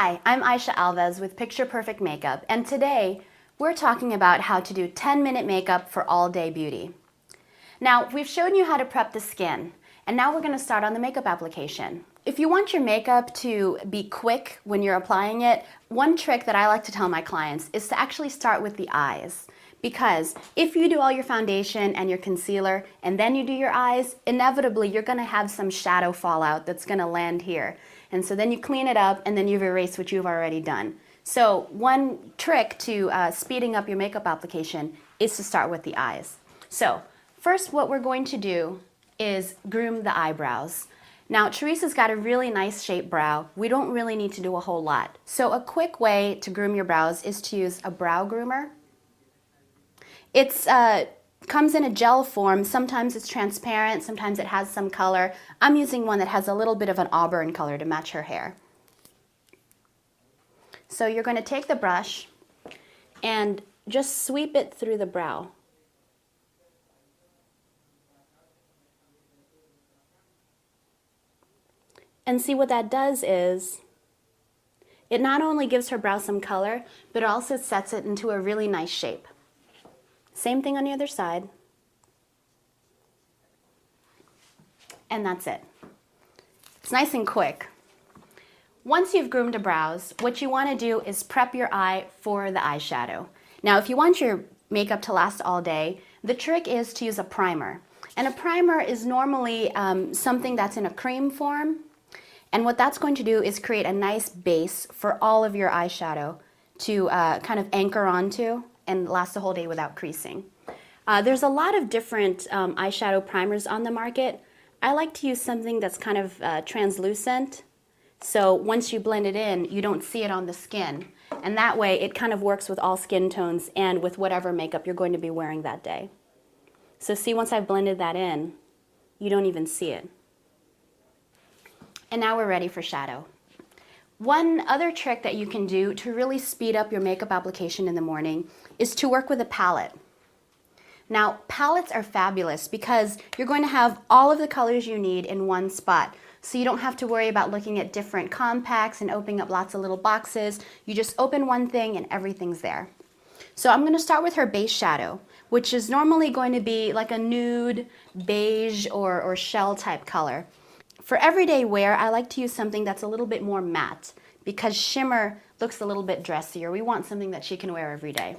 Hi, I'm Aisha Alves with Picture Perfect Makeup, and today we're talking about how to do 10-minute makeup for all-day beauty. Now, we've shown you how to prep the skin, and now we're going to start on the makeup application. If you want your makeup to be quick when you're applying it, one trick that I like to tell my clients is to actually start with the eyes. Because if you do all your foundation and your concealer and then you do your eyes, inevitably you're going to have some shadow fallout that's going to land here. And so then you clean it up and then you've erased what you've already done. So one trick to speeding up your makeup application is to start with the eyes. So first what we're going to do is groom the eyebrows. Now, Teresa's got a really nice shaped brow. We don't really need to do a whole lot. So a quick way to groom your brows is to use a brow groomer. It comes in a gel form. Sometimes it's transparent, sometimes it has some color. I'm using one that has a little bit of an auburn color to match her hair. So you're going to take the brush and just sweep it through the brow. And see what that does is, it not only gives her brow some color, but it also sets it into a really nice shape. Same thing on the other side. And that's it. It's nice and quick. Once you've groomed the brows, what you want to do is prep your eye for the eyeshadow. Now, if you want your makeup to last all day, the trick is to use a primer. And a primer is normally something that's in a cream form. And what that's going to do is create a nice base for all of your eyeshadow to kind of anchor onto and last the whole day without creasing. There's a lot of different eyeshadow primers on the market. I like to use something that's kind of translucent, so once you blend it in, you don't see it on the skin. And that way it kind of works with all skin tones and with whatever makeup you're going to be wearing that day. So see, once I've blended that in, you don't even see it. And now we're ready for shadow. One other trick that you can do to really speed up your makeup application in the morning is to work with a palette. Now, palettes are fabulous because you're going to have all of the colors you need in one spot. So you don't have to worry about looking at different compacts and opening up lots of little boxes. You just open one thing and everything's there. So I'm going to start with her base shadow, which is normally going to be like a nude, beige, or shell type color. For everyday wear, I like to use something that's a little bit more matte because shimmer looks a little bit dressier. We want something that she can wear every day.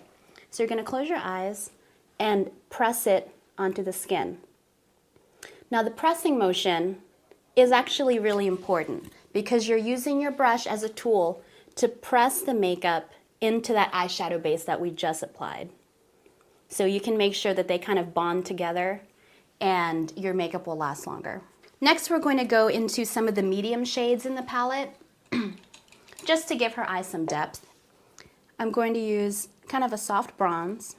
So you're going to close your eyes and press it onto the skin. Now the pressing motion is actually really important because you're using your brush as a tool to press the makeup into that eyeshadow base that we just applied. So you can make sure that they kind of bond together and your makeup will last longer. Next, we're going to go into some of the medium shades in the palette, just to give her eye some depth. I'm going to use kind of a soft bronze.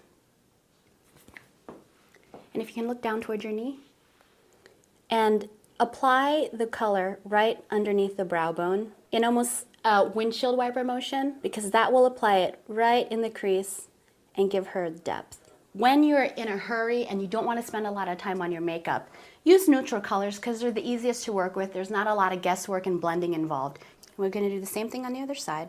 And if you can look down toward your knee, and apply the color right underneath the brow bone in almost a windshield wiper motion, because that will apply it right in the crease and give her depth. When you're in a hurry and you don't want to spend a lot of time on your makeup, use neutral colors because they're the easiest to work with. There's not a lot of guesswork and blending involved. We're going to do the same thing on the other side.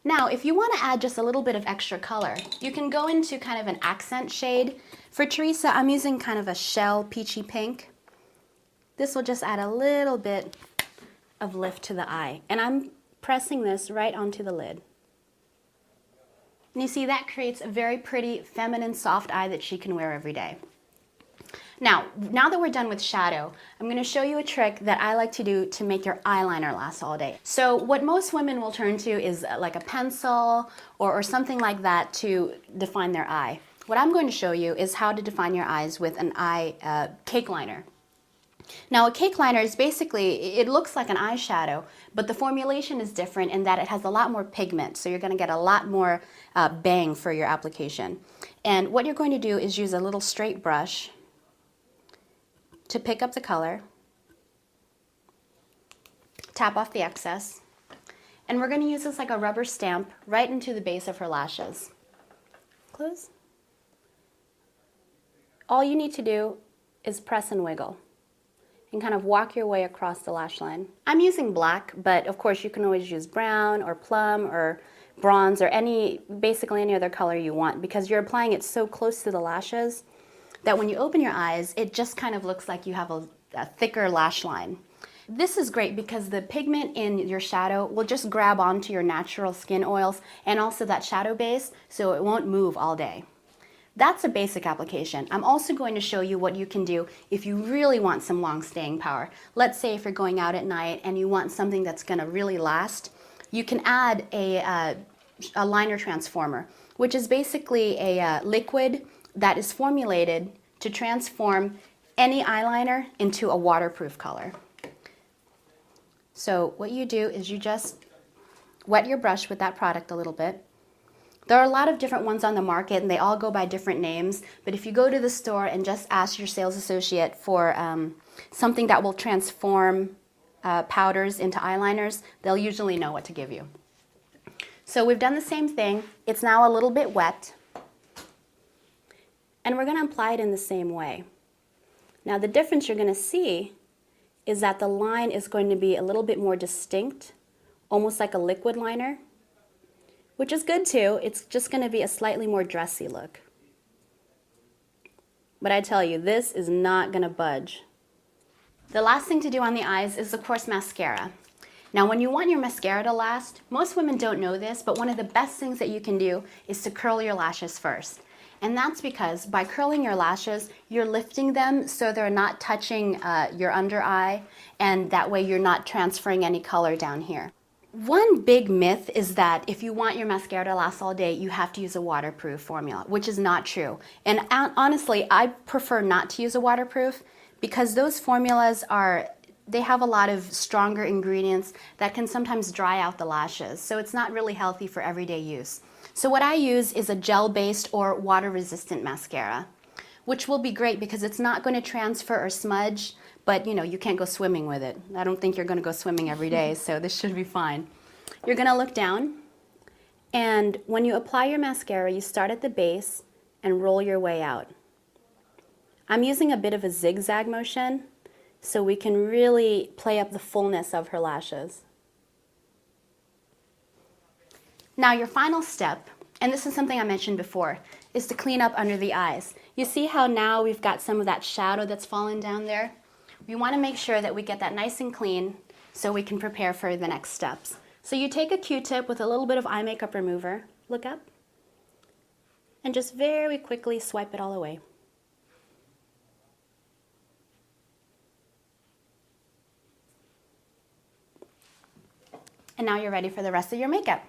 Now, if you want to add just a little bit of extra color, you can go into kind of an accent shade. For Teresa, I'm using kind of a shell peachy pink. This will just add a little bit of lift to the eye. And I'm pressing this right onto the lid. And you see, that creates a very pretty, feminine, soft eye that she can wear every day. Now that we're done with shadow, I'm going to show you a trick that I like to do to make your eyeliner last all day. So what most women will turn to is like a pencil or something like that to define their eye. What I'm going to show you is how to define your eyes with an eye cake liner. Now, a cake liner is basically, it looks like an eyeshadow, but the formulation is different in that it has a lot more pigment, so you're going to get a lot more bang for your application. And what you're going to do is use a little straight brush to pick up the color, tap off the excess, and we're going to use this like a rubber stamp right into the base of her lashes. Close. All you need to do is press and wiggle. and kind of walk your way across the lash line. I'm using black, but of course you can always use brown or plum or bronze or basically any other color you want, because you're applying it so close to the lashes that when you open your eyes, it just kind of looks like you have a thicker lash line. This is great because the pigment in your shadow will just grab onto your natural skin oils and also that shadow base, so it won't move all day. That's a basic application. I'm also going to show you what you can do if you really want some long staying power. Let's say if you're going out at night and you want something that's going to really last, you can add a liner transformer, which is basically a liquid that is formulated to transform any eyeliner into a waterproof color. So what you do is you just wet your brush with that product a little bit. There are a lot of different ones on the market and they all go by different names, but if you go to the store and just ask your sales associate for something that will transform powders into eyeliners, they'll usually know what to give you. So we've done the same thing. It's now a little bit wet, and we're going to apply it in the same way. Now the difference you're going to see is that the line is going to be a little bit more distinct, almost like a liquid liner, which is good too. It's just going to be a slightly more dressy look. But I tell you, this is not going to budge. The last thing to do on the eyes is, of course, mascara. Now, when you want your mascara to last, most women don't know this, but one of the best things that you can do is to curl your lashes first. And that's because by curling your lashes, you're lifting them so they're not touching your under eye, and that way you're not transferring any color down here. One big myth is that if you want your mascara to last all day, you have to use a waterproof formula, which is not true. And honestly, I prefer not to use a waterproof because those formulas they have a lot of stronger ingredients that can sometimes dry out the lashes. So it's not really healthy for everyday use. So what I use is a gel-based or water-resistant mascara, which will be great because it's not going to transfer or smudge, but you can't go swimming with it. I don't think you're going to go swimming every day, so this should be fine. You're going to look down, and when you apply your mascara, you start at the base and roll your way out. I'm using a bit of a zigzag motion so we can really play up the fullness of her lashes. Now your final step, and this is something I mentioned before, is to clean up under the eyes. You see how now we've got some of that shadow that's fallen down there? We want to make sure that we get that nice and clean so we can prepare for the next steps. So you take a Q-tip with a little bit of eye makeup remover, look up, and just very quickly swipe it all away. And now you're ready for the rest of your makeup.